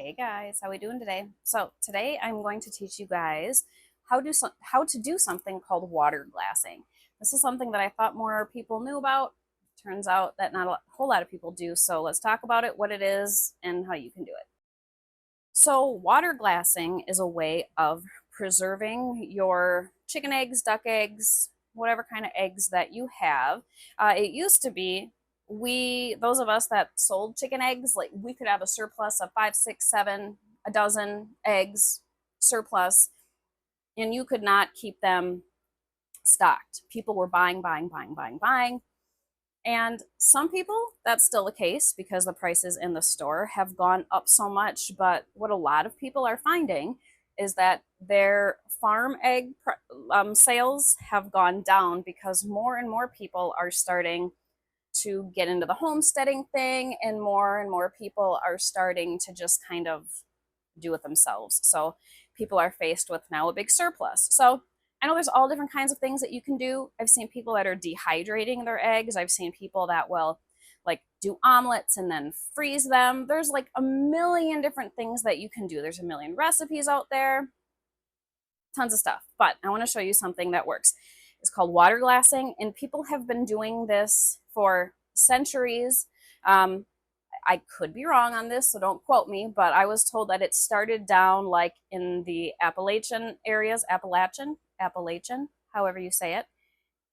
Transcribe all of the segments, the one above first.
Hey guys, how we doing today? So today I'm going to teach you guys how to do something called water glassing. This is something that I thought more people knew about. Turns out that not a whole lot of people do. So let's talk about it, what it is, and how you can do it. So water glassing is a way of preserving your chicken eggs, duck eggs, whatever kind of eggs that you have. It used to be those of us that sold chicken eggs, like we could have a surplus of five, six, seven, a dozen eggs surplus, and you could not keep them stocked. People were buying, buying, buying, buying, buying. And some people, that's still the case because the prices in the store have gone up so much. But what a lot of people are finding is that their farm egg sales have gone down because more and more people are starting to get into the homesteading thing, and more people are starting to just kind of do it themselves. So people are faced with now a big surplus. So I know there's all different kinds of things that you can do. I've seen people that are dehydrating their eggs. I've seen people that will like do omelets and then freeze them. There's like a million different things that you can do. There's a million recipes out there, tons of stuff. But I want to show you something that works. It's called water glassing, and people have been doing this for centuries. I could be wrong on this, so don't quote me, but I was told that it started down like in the Appalachian areas, Appalachian, however you say it,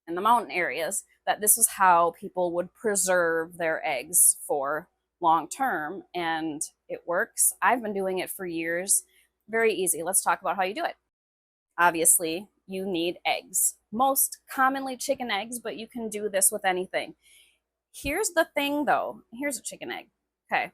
in the mountain areas, that this is how people would preserve their eggs for long term, and it works. I've been doing it for years. Very easy. Let's talk about how you do it. Obviously, you need eggs. Most commonly chicken eggs, but you can do this with anything. Here's the thing though. Here's a chicken egg. Okay.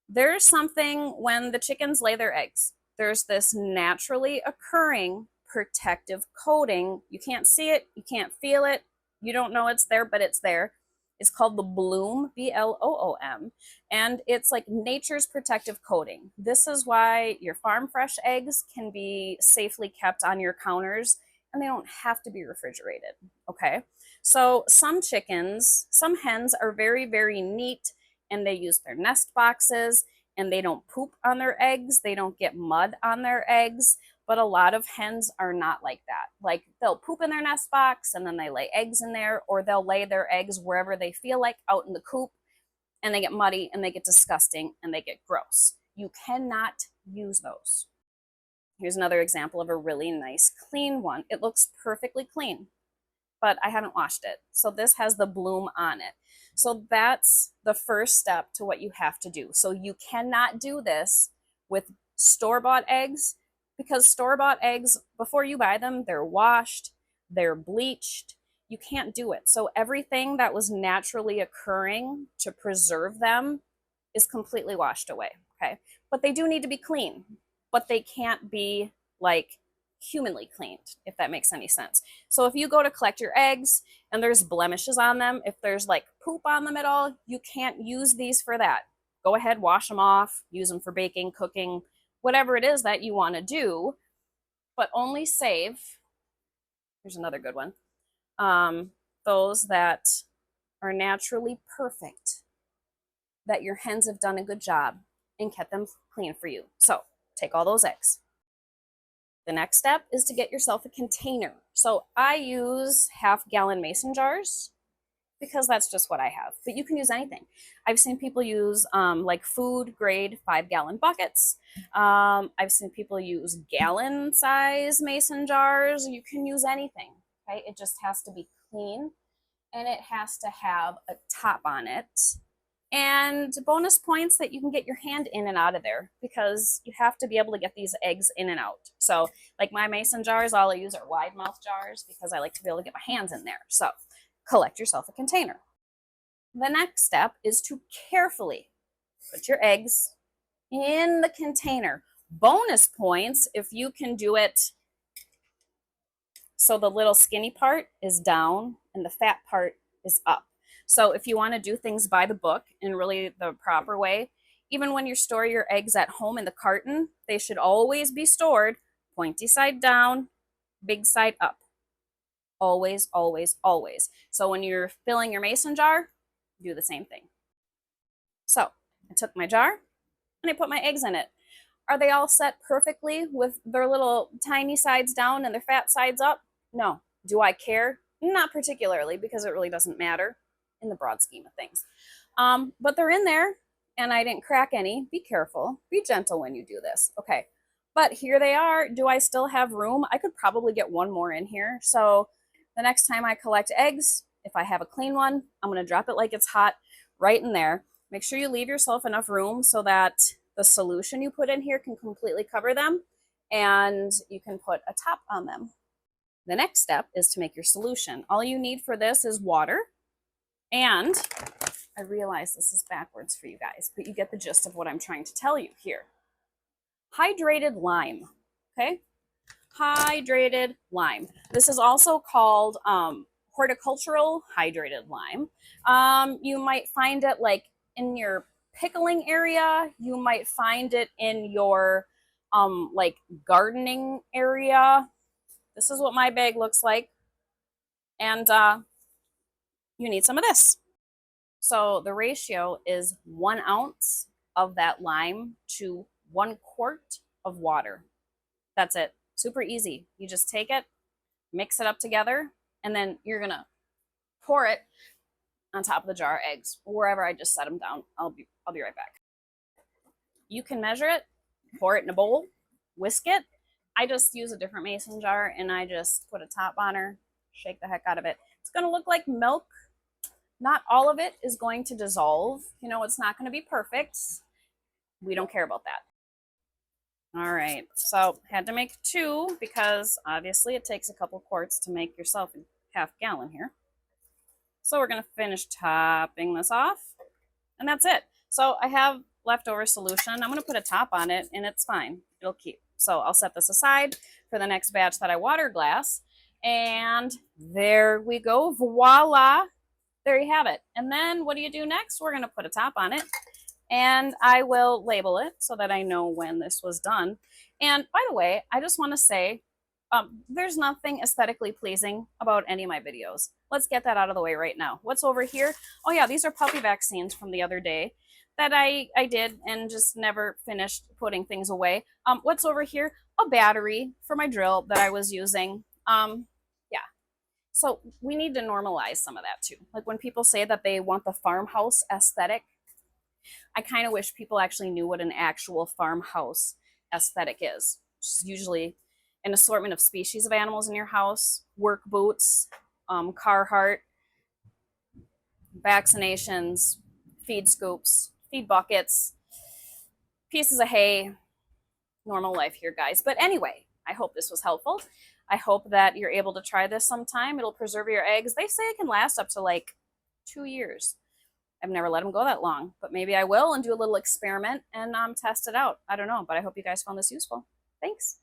There's something when the chickens lay their eggs, there's this naturally occurring protective coating. You can't see it, you can't feel it, you don't know it's there, but it's there. It's called the bloom, Bloom, and it's like nature's protective coating. This is why your farm fresh eggs can be safely kept on your counters and they don't have to be refrigerated. Okay. So some hens are very, very neat and they use their nest boxes and they don't poop on their eggs. They don't get mud on their eggs. But a lot of hens are not like that. Like they'll poop in their nest box and then they lay eggs in there, or they'll lay their eggs wherever they feel like out in the coop and they get muddy and they get disgusting and they get gross. You cannot use those. Here's another example of a really nice clean one. It looks perfectly clean, but I haven't washed it. So this has the bloom on it. So that's the first step to what you have to do. So you cannot do this with store-bought eggs because store-bought eggs, before you buy them, they're washed, they're bleached. You can't do it. So everything that was naturally occurring to preserve them is completely washed away. Okay. But they do need to be clean, but they can't be like humanly cleaned, if that makes any sense. So if you go to collect your eggs and there's blemishes on them, if there's like poop on them at all, you can't use these for that. Go ahead, wash them off, use them for baking, cooking, whatever it is that you want to do, but only save. Here's another good one. Those that are naturally perfect, that your hens have done a good job and kept them clean for you. So take all those eggs. The next step is to get yourself a container. So I use half-gallon mason jars because that's just what I have, but you can use anything. I've seen people use like food grade 5-gallon buckets. I've seen people use gallon size mason jars. You can use anything, okay? It just has to be clean and it has to have a top on it. And bonus points that you can get your hand in and out of there because you have to be able to get these eggs in and out. So like my mason jars, all I use are wide mouth jars because I like to be able to get my hands in there. So collect yourself a container. The next step is to carefully put your eggs in the container. Bonus points if you can do it so the little skinny part is down and the fat part is up. So if you want to do things by the book in really the proper way, even when you store your eggs at home in the carton, they should always be stored pointy side down, big side up. Always, always, always. So when you're filling your mason jar, do the same thing. So I took my jar, and I put my eggs in it. Are they all set perfectly with their little tiny sides down and their fat sides up? No. Do I care? Not particularly, because it really doesn't matter in the broad scheme of things. But they're in there, and I didn't crack any. Be careful. Be gentle when you do this. Okay. But here they are. Do I still have room? I could probably get one more in here. So the next time I collect eggs, if I have a clean one, I'm going to drop it like it's hot right in there. Make sure you leave yourself enough room so that the solution you put in here can completely cover them, and you can put a top on them. The next step is to make your solution. All you need for this is water, and I realize this is backwards for you guys, but you get the gist of what I'm trying to tell you here. Hydrated lime, okay? Hydrated lime. This is also called horticultural hydrated lime. You might find it like in your pickling area. You might find it in your like gardening area. This is what my bag looks like. And you need some of this. So the ratio is 1 ounce of that lime to 1 quart of water. That's it. Super easy. You just take it, mix it up together, and then you're gonna pour it on top of the jar of eggs, wherever I just set them down. I'll be right back. You can measure it, pour it in a bowl, whisk it. I just use a different mason jar, and I just put a top on her, shake the heck out of it. It's gonna look like milk. Not all of it is going to dissolve. You know, it's not gonna be perfect. We don't care about that. All right, so had to make 2 because obviously it takes a couple quarts to make yourself a half gallon here. So we're gonna finish topping this off, and that's it. So I have leftover solution. I'm gonna put a top on it, and it's fine. It'll keep. So I'll set this aside for the next batch that I water glass, and there we go. Voila! There you have it. And then what do you do next? We're gonna put a top on it, and I will label it so that I know when this was done. And by the way, I just want to say there's nothing aesthetically pleasing about any of my videos. Let's get that out of the way right now. What's over here? Oh yeah, these are puppy vaccines from the other day that I did and just never finished putting things away. What's over here? A battery for my drill that I was using. Yeah. So we need to normalize some of that too. Like when people say that they want the farmhouse aesthetic, I kind of wish people actually knew what an actual farmhouse aesthetic is. Which is usually an assortment of species of animals in your house, work boots, Carhartt, vaccinations, feed scoops, feed buckets, pieces of hay, normal life here, guys. But anyway, I hope this was helpful. I hope that you're able to try this sometime. It'll preserve your eggs. They say it can last up to like 2 years. I've never let them go that long, but maybe I will and do a little experiment and test it out. I don't know, but I hope you guys found this useful. Thanks.